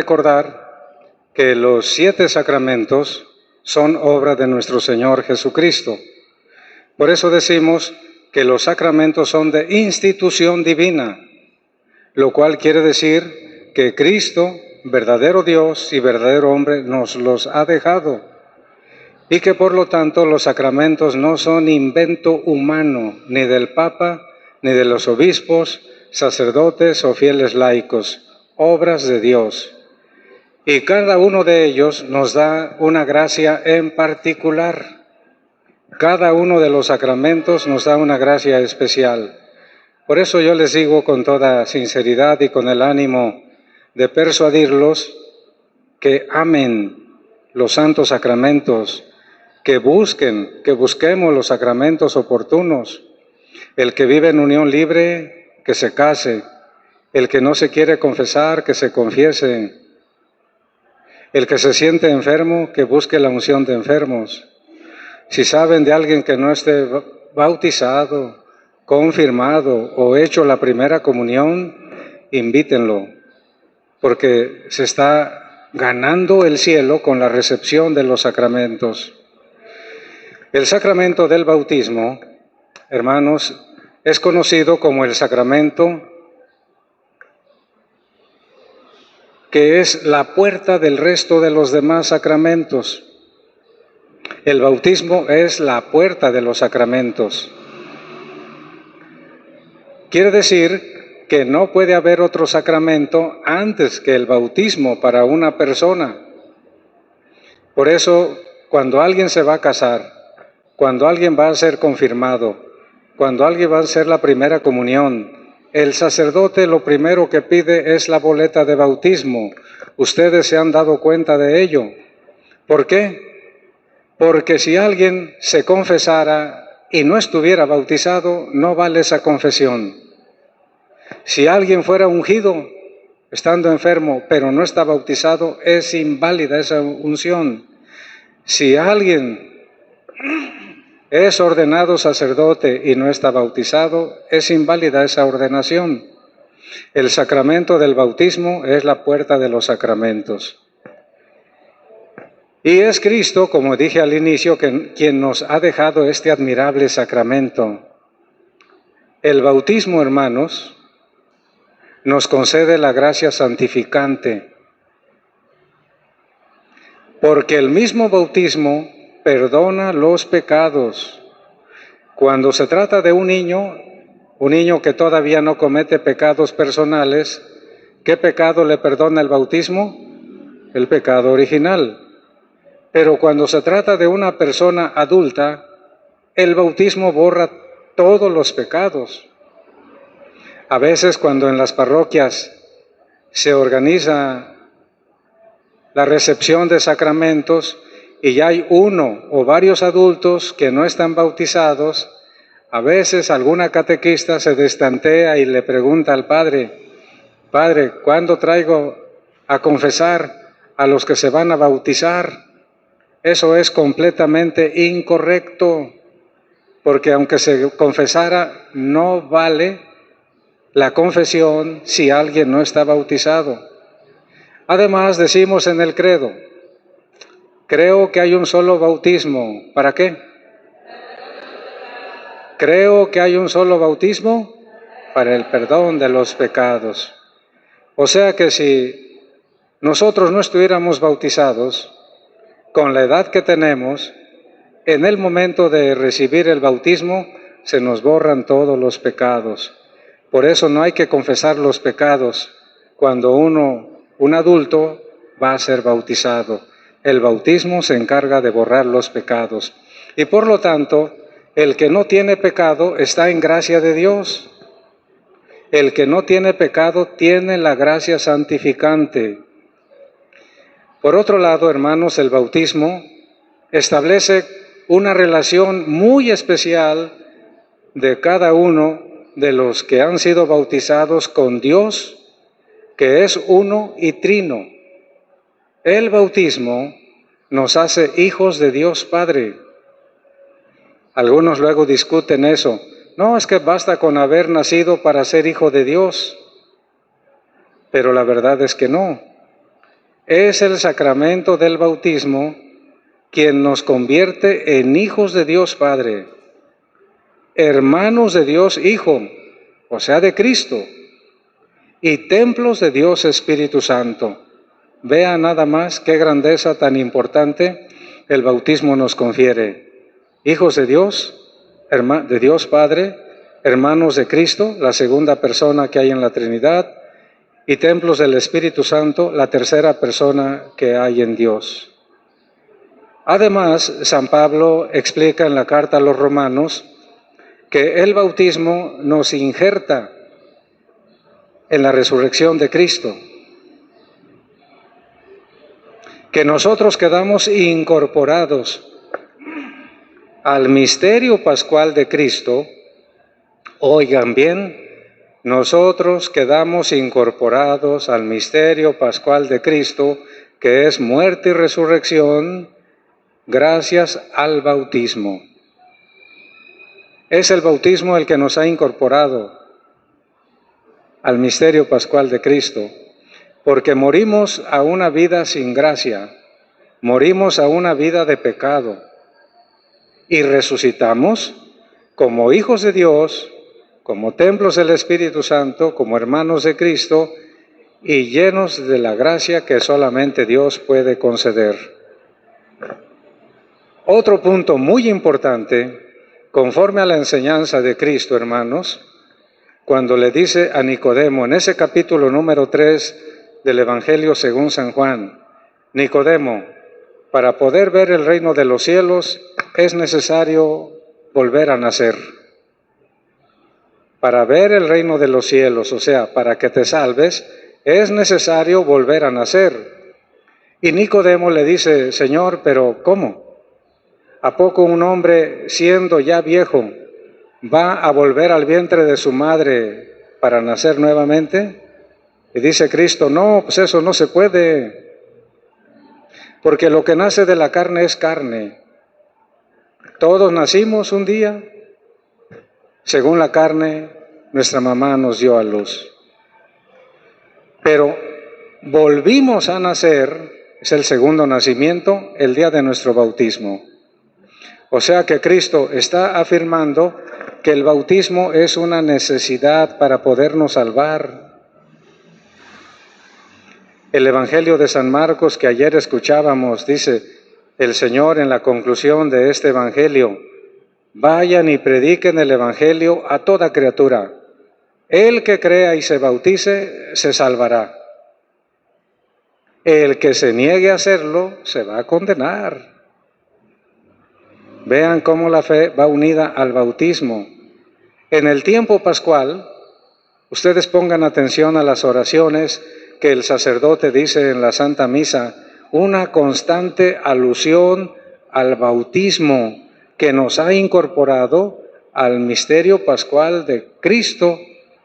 Recordar que los 7 sacramentos son obra de nuestro Señor Jesucristo. Por eso decimos que los sacramentos son de institución divina, lo cual quiere decir que Cristo, verdadero Dios y verdadero hombre, nos los ha dejado, y que por lo tanto los sacramentos no son invento humano, ni del Papa, ni de los obispos, sacerdotes o fieles laicos, obras de Dios. Y cada uno de ellos nos da una gracia en particular. Cada uno de los sacramentos nos da una gracia especial. Por eso yo les digo con toda sinceridad y con el ánimo de persuadirlos que amen los santos sacramentos, que busquemos los sacramentos oportunos. El que vive en unión libre, que se case. El que no se quiere confesar, que se confiese. El que se siente enfermo, que busque la unción de enfermos. Si saben de alguien que no esté bautizado, confirmado o hecho la primera comunión, invítenlo, porque se está ganando el cielo con la recepción de los sacramentos. El sacramento del bautismo, hermanos, es conocido como el sacramento que es la puerta del resto de los demás sacramentos. El bautismo es la puerta de los sacramentos. Quiere decir que no puede haber otro sacramento antes que el bautismo para una persona. Por eso, cuando alguien se va a casar, cuando alguien va a ser confirmado, cuando alguien va a hacer la primera comunión, el sacerdote lo primero que pide es la boleta de bautismo. Ustedes se han dado cuenta de ello. ¿Por qué? Porque si alguien se confesara y no estuviera bautizado, no vale esa confesión. Si alguien fuera ungido, estando enfermo, pero no está bautizado, es inválida esa unción. Si alguien es ordenado sacerdote y no está bautizado, es inválida esa ordenación. El sacramento del bautismo es la puerta de los sacramentos. Y es Cristo, como dije al inicio, quien nos ha dejado este admirable sacramento. El bautismo, hermanos, nos concede la gracia santificante, porque el mismo bautismo perdona los pecados. Cuando se trata de un niño que todavía no comete pecados personales, ¿qué pecado le perdona el bautismo? El pecado original. Pero cuando se trata de una persona adulta, el bautismo borra todos los pecados. A veces cuando en las parroquias se organiza la recepción de sacramentos, y ya hay uno o varios adultos que no están bautizados, a veces alguna catequista se destantea y le pregunta al padre, «Padre, ¿cuándo traigo a confesar a los que se van a bautizar?» Eso es completamente incorrecto, porque aunque se confesara, no vale la confesión si alguien no está bautizado. Además, decimos en el credo, creo que hay un solo bautismo. ¿Para qué? Creo que hay un solo bautismo para el perdón de los pecados. O sea que si nosotros no estuviéramos bautizados, con la edad que tenemos, en el momento de recibir el bautismo, se nos borran todos los pecados. Por eso no hay que confesar los pecados cuando un adulto, va a ser bautizado. El bautismo se encarga de borrar los pecados. Y por lo tanto, el que no tiene pecado está en gracia de Dios. El que no tiene pecado tiene la gracia santificante. Por otro lado, hermanos, el bautismo establece una relación muy especial de cada uno de los que han sido bautizados con Dios, que es uno y trino. El bautismo nos hace hijos de Dios Padre. Algunos luego discuten eso. No, es que basta con haber nacido para ser hijo de Dios. Pero la verdad es que no. Es el sacramento del bautismo quien nos convierte en hijos de Dios Padre, hermanos de Dios Hijo, o sea, de Cristo, y templos de Dios Espíritu Santo. Vea nada más qué grandeza tan importante el bautismo nos confiere. Hijos de Dios, de Dios Padre, hermanos de Cristo, la segunda persona que hay en la Trinidad, y templos del Espíritu Santo, la tercera persona que hay en Dios. Además, San Pablo explica en la carta a los Romanos que el bautismo nos injerta en la resurrección de Cristo, que nosotros quedamos incorporados al misterio pascual de Cristo. Oigan bien, nosotros quedamos incorporados al misterio pascual de Cristo, que es muerte y resurrección, gracias al bautismo. Es el bautismo el que nos ha incorporado al misterio pascual de Cristo, porque morimos a una vida sin gracia, morimos a una vida de pecado y resucitamos como hijos de Dios, como templos del Espíritu Santo, como hermanos de Cristo y llenos de la gracia que solamente Dios puede conceder. Otro punto muy importante, conforme a la enseñanza de Cristo, hermanos, cuando le dice a Nicodemo, en ese capítulo número 3 del Evangelio según San Juan, Nicodemo, para poder ver el reino de los cielos es necesario volver a nacer. Para ver el reino de los cielos, o sea, para que te salves, es necesario volver a nacer. Y Nicodemo le dice, Señor, pero ¿cómo? ¿A poco un hombre siendo ya viejo va a volver al vientre de su madre para nacer nuevamente? Y dice Cristo, no, pues eso no se puede, porque lo que nace de la carne es carne. Todos nacimos un día, según la carne, nuestra mamá nos dio a luz. Pero volvimos a nacer, es el segundo nacimiento, el día de nuestro bautismo. O sea que Cristo está afirmando que el bautismo es una necesidad para podernos salvar. El Evangelio de San Marcos que ayer escuchábamos, dice el Señor en la conclusión de este Evangelio, vayan y prediquen el Evangelio a toda criatura. El que crea y se bautice, se salvará. El que se niegue a hacerlo, se va a condenar. Vean cómo la fe va unida al bautismo. En el tiempo pascual, ustedes pongan atención a las oraciones que el sacerdote dice en la Santa Misa, una constante alusión al bautismo que nos ha incorporado al misterio pascual de Cristo,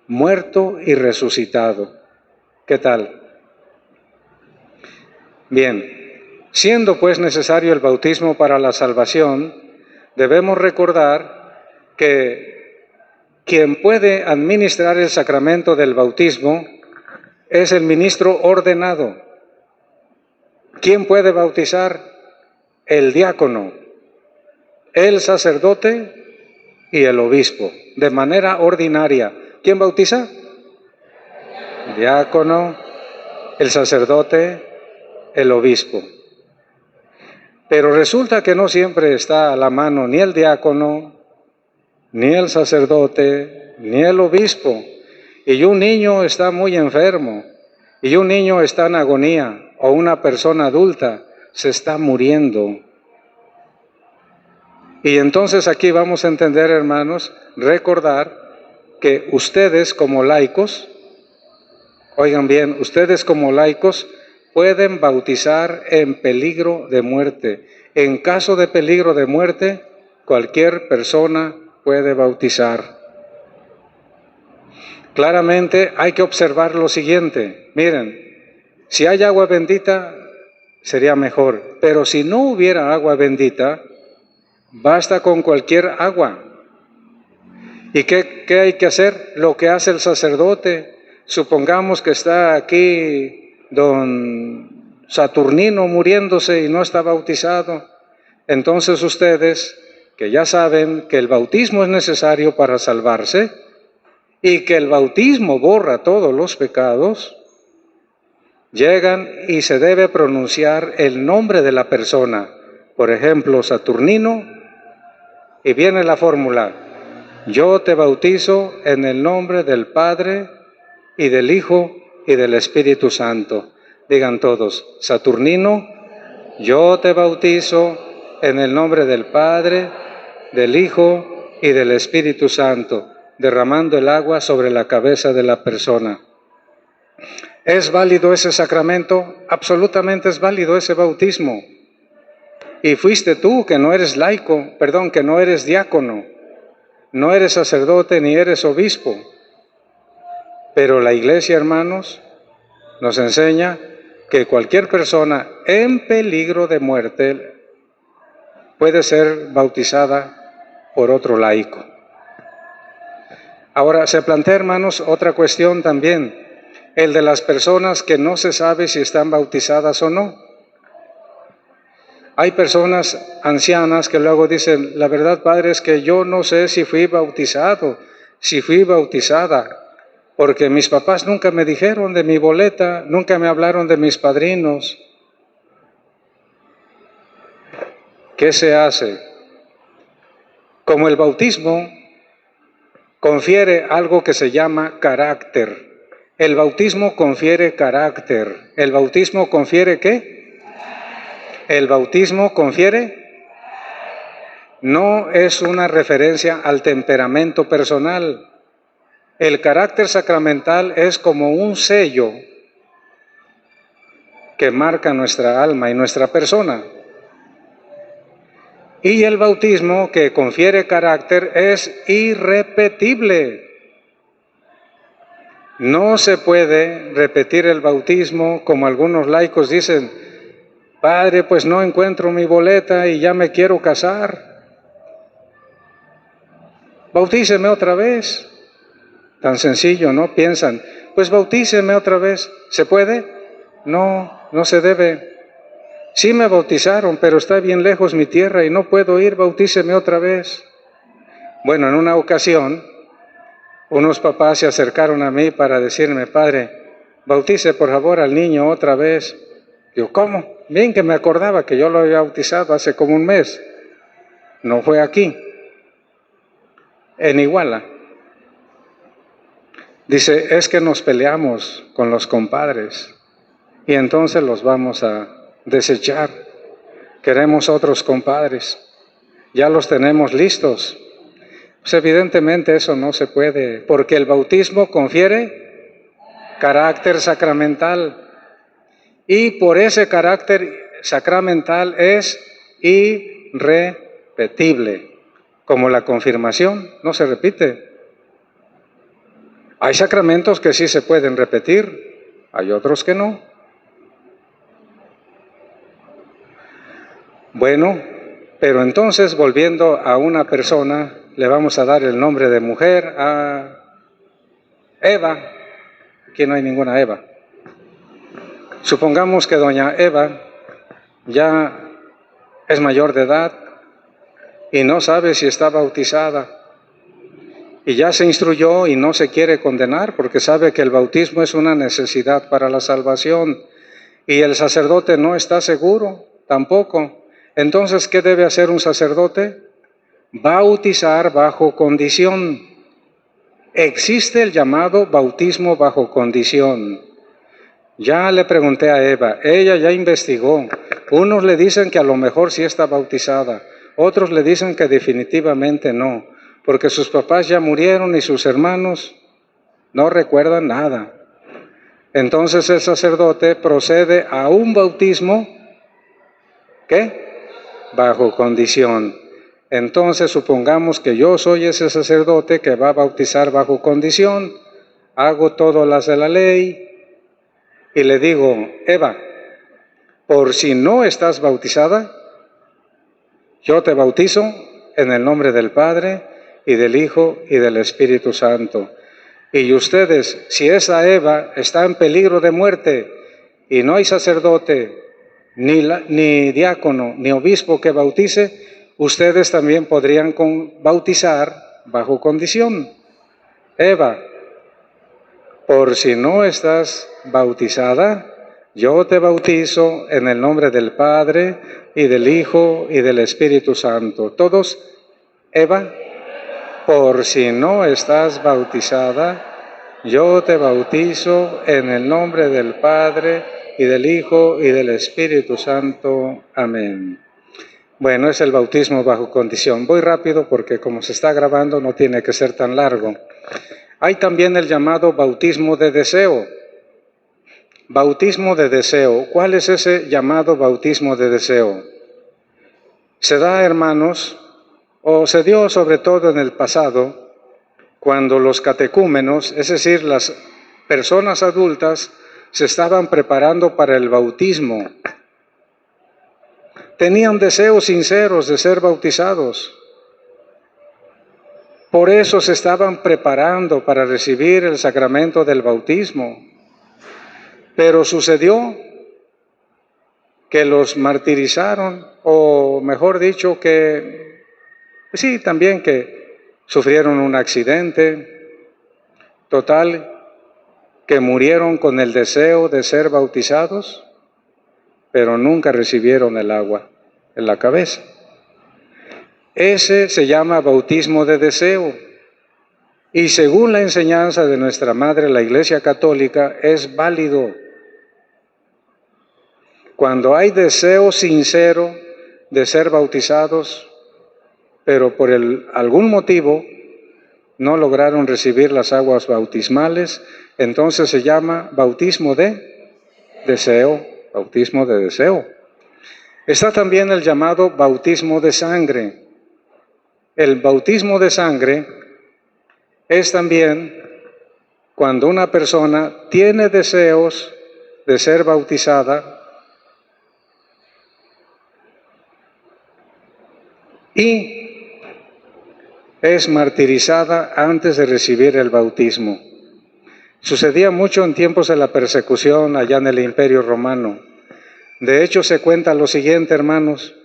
muerto y resucitado. ¿Qué tal? Bien, siendo pues necesario el bautismo para la salvación, debemos recordar que quien puede administrar el sacramento del bautismo es el ministro ordenado. ¿Quién puede bautizar? El diácono, el sacerdote y el obispo, de manera ordinaria. ¿Quién bautiza? El diácono, el sacerdote, el obispo. Pero resulta que no siempre está a la mano ni el diácono, ni el sacerdote, ni el obispo. Y un niño está muy enfermo, y un niño está en agonía, o una persona adulta se está muriendo. Y entonces aquí vamos a entender, hermanos, recordar que ustedes como laicos, oigan bien, ustedes como laicos pueden bautizar en peligro de muerte. En caso de peligro de muerte, cualquier persona puede bautizar. Claramente hay que observar lo siguiente. Miren, si hay agua bendita, sería mejor. Pero si no hubiera agua bendita, basta con cualquier agua. ¿Y qué hay que hacer? Lo que hace el sacerdote. Supongamos que está aquí don Saturnino muriéndose y no está bautizado. Entonces ustedes, que ya saben que el bautismo es necesario para salvarse y que el bautismo borra todos los pecados, llegan y se debe pronunciar el nombre de la persona. Por ejemplo, Saturnino, y viene la fórmula: yo te bautizo en el nombre del Padre y del Hijo y del Espíritu Santo. Digan todos: Saturnino, yo te bautizo en el nombre del Padre, del Hijo y del Espíritu Santo, derramando el agua sobre la cabeza de la persona. ¿Es válido ese sacramento? Absolutamente es válido ese bautismo. Y fuiste tú, que no eres laico, que no eres diácono, no eres sacerdote ni eres obispo. Pero la Iglesia, hermanos, nos enseña que cualquier persona en peligro de muerte puede ser bautizada por otro laico. Ahora, se plantea, hermanos, otra cuestión también, el de las personas que no se sabe si están bautizadas o no. Hay personas ancianas que luego dicen: la verdad, padre, es que yo no sé si fui bautizado, si fui bautizada, porque mis papás nunca me dijeron de mi boleta, nunca me hablaron de mis padrinos. ¿Qué se hace? Como el bautismo confiere algo que se llama carácter. El bautismo confiere carácter. ¿El bautismo confiere qué? El bautismo confiere. No es una referencia al temperamento personal. El carácter sacramental es como un sello que marca nuestra alma y nuestra persona. Y el bautismo que confiere carácter es irrepetible. No se puede repetir el bautismo como algunos laicos dicen: padre, pues no encuentro mi boleta y ya me quiero casar. Bautíceme otra vez. Tan sencillo, ¿no? Piensan, pues bautíceme otra vez. ¿Se puede? No, no se debe. Sí me bautizaron, pero está bien lejos mi tierra y no puedo ir, bautíceme otra vez. Bueno, en una ocasión, unos papás se acercaron a mí para decirme: padre, bautice por favor al niño otra vez. Digo, ¿cómo? Bien que me acordaba que yo lo había bautizado hace como un mes. No fue aquí, en Iguala. Dice: es que nos peleamos con los compadres y entonces los vamos a desechar. Queremos otros compadres, ya los tenemos listos. Pues evidentemente eso no se puede, porque el bautismo confiere carácter sacramental y por ese carácter sacramental es irrepetible, como la confirmación, no se repite. Hay sacramentos que sí se pueden repetir, hay otros que no. Bueno, pero entonces, volviendo a una persona, le vamos a dar el nombre de mujer a Eva. Aquí no hay ninguna Eva. Supongamos que doña Eva ya es mayor de edad y no sabe si está bautizada. Y ya se instruyó y no se quiere condenar porque sabe que el bautismo es una necesidad para la salvación. Y el sacerdote no está seguro tampoco. Entonces, ¿qué debe hacer un sacerdote? Bautizar bajo condición. Existe el llamado bautismo bajo condición. Ya le pregunté a Eva, ella ya investigó. Unos le dicen que a lo mejor sí está bautizada, otros le dicen que definitivamente no, porque sus papás ya murieron y sus hermanos no recuerdan nada. Entonces el sacerdote procede a un bautismo, ¿qué? Bajo condición. Entonces supongamos que yo soy ese sacerdote que va a bautizar bajo condición, hago todas las de la ley y le digo: Eva, por si no estás bautizada, yo te bautizo en el nombre del Padre y del Hijo y del Espíritu Santo. Y ustedes, si esa Eva está en peligro de muerte y no hay sacerdote ni diácono, ni obispo que bautice, ustedes también podrían bautizar bajo condición. Eva, por si no estás bautizada, yo te bautizo en el nombre del Padre, y del Hijo, y del Espíritu Santo. Todos, Eva, por si no estás bautizada, yo te bautizo en el nombre del Padre, y del Hijo, y del Espíritu Santo. Amén. Bueno, es el bautismo bajo condición. Voy rápido porque como se está grabando no tiene que ser tan largo. Hay también el llamado bautismo de deseo. Bautismo de deseo. ¿Cuál es ese llamado bautismo de deseo? Se da, hermanos, o se dio sobre todo en el pasado, cuando los catecúmenos, es decir, las personas adultas, se estaban preparando para el bautismo. Tenían deseos sinceros de ser bautizados. Por eso se estaban preparando para recibir el sacramento del bautismo. Pero sucedió que los martirizaron, o mejor dicho, que sí, también que sufrieron un accidente, total, que murieron con el deseo de ser bautizados, pero nunca recibieron el agua en la cabeza. Ese se llama bautismo de deseo. Y según la enseñanza de nuestra Madre, la Iglesia Católica, es válido. Cuando hay deseo sincero de ser bautizados, pero por algún motivo no lograron recibir las aguas bautismales, entonces se llama bautismo de deseo, bautismo de deseo. Está también el llamado bautismo de sangre. El bautismo de sangre es también cuando una persona tiene deseos de ser bautizada y es martirizada antes de recibir el bautismo. Sucedía mucho en tiempos de la persecución allá en el Imperio Romano. De hecho, se cuenta lo siguiente, hermanos,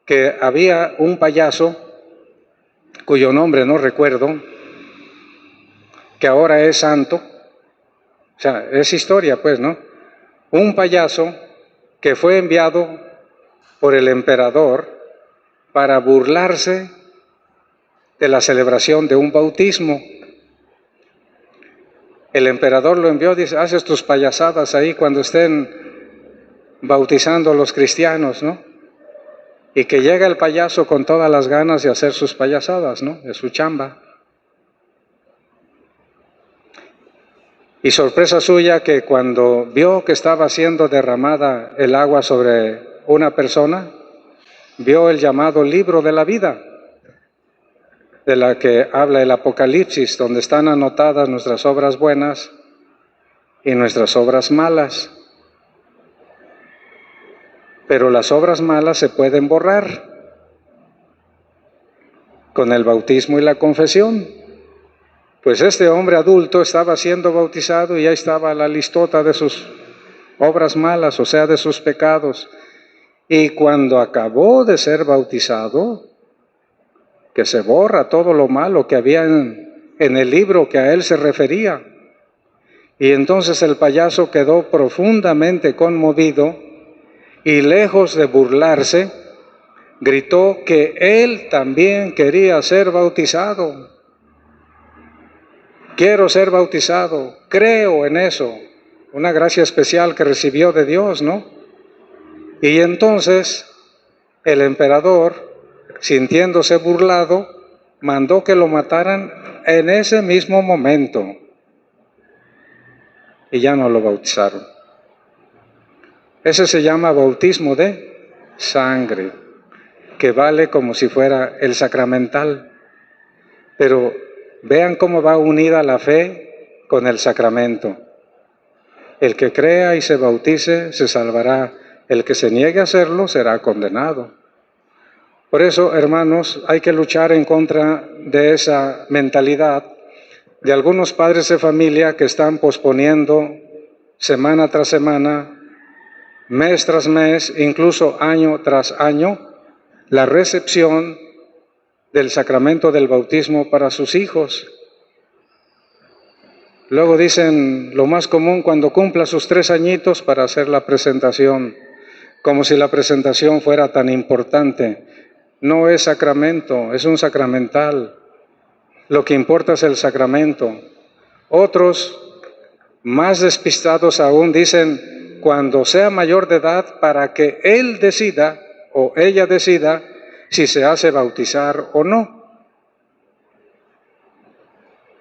que había un payaso, cuyo nombre no recuerdo, que ahora es santo. O sea, es historia, pues, ¿no? Un payaso que fue enviado por el emperador para burlarse de la celebración de un bautismo. El emperador lo envió, dice, haces tus payasadas ahí cuando estén bautizando a los cristianos, ¿no? Y que llega el payaso con todas las ganas de hacer sus payasadas, ¿no? De su chamba. Y sorpresa suya que cuando vio que estaba siendo derramada el agua sobre una persona, vio el llamado libro de la vida, de la que habla el Apocalipsis, donde están anotadas nuestras obras buenas y nuestras obras malas. Pero las obras malas se pueden borrar con el bautismo y la confesión. Pues este hombre adulto estaba siendo bautizado y ahí estaba la listota de sus obras malas, o sea, de sus pecados. Y cuando acabó de ser bautizado, que se borra todo lo malo que había en el libro que a él se refería. Y entonces el payaso quedó profundamente conmovido y lejos de burlarse, gritó que él también quería ser bautizado. Quiero ser bautizado, creo en eso. Una gracia especial que recibió de Dios, ¿no? Y entonces el emperador, sintiéndose burlado, mandó que lo mataran en ese mismo momento. Y ya no lo bautizaron. Ese se llama bautismo de sangre, que vale como si fuera el sacramental. Pero vean cómo va unida la fe con el sacramento. El que crea y se bautice se salvará. El que se niegue a hacerlo será condenado. Por eso, hermanos, hay que luchar en contra de esa mentalidad de algunos padres de familia que están posponiendo semana tras semana mes tras mes, incluso año tras año, la recepción del sacramento del bautismo para sus hijos. Luego dicen lo más común cuando cumpla sus 3 añitos para hacer la presentación, como si la presentación fuera tan importante. No es sacramento, es un sacramental. Lo que importa es el sacramento. Otros, más despistados aún, dicen cuando sea mayor de edad para que él decida o ella decida si se hace bautizar o no.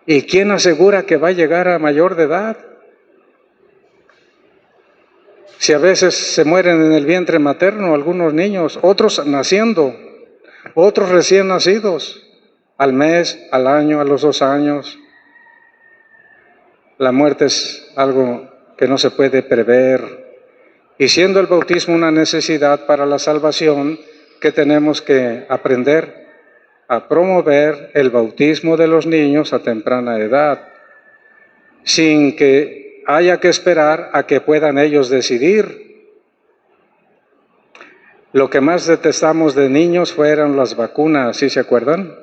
¿Y quién asegura que va a llegar a mayor de edad? Si a veces se mueren en el vientre materno algunos niños, otros naciendo, otros recién nacidos, al mes, al año, a los 2 años. La muerte es algo que no se puede prever. Y siendo el bautismo una necesidad para la salvación, que tenemos que aprender a promover el bautismo de los niños a temprana edad, sin que haya que esperar a que puedan ellos decidir. Lo que más detestamos de niños fueron las vacunas, ¿sí se acuerdan?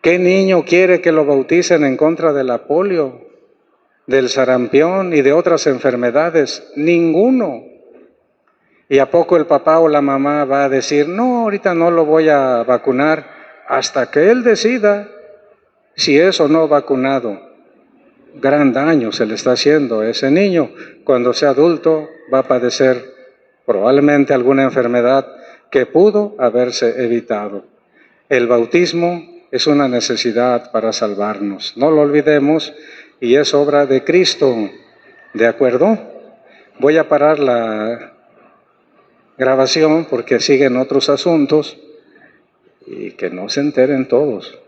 ¿Qué niño quiere que lo bauticen en contra de la polio, del sarampión y de otras enfermedades? Ninguno. ¿Y a poco el papá o la mamá va a decir, no, ahorita no lo voy a vacunar, hasta que él decida si es o no vacunado? Gran daño se le está haciendo a ese niño. Cuando sea adulto va a padecer probablemente alguna enfermedad que pudo haberse evitado. El bautismo es una necesidad para salvarnos. No lo olvidemos y es obra de Cristo. ¿De acuerdo? Voy a parar la grabación porque siguen otros asuntos y que no se enteren todos.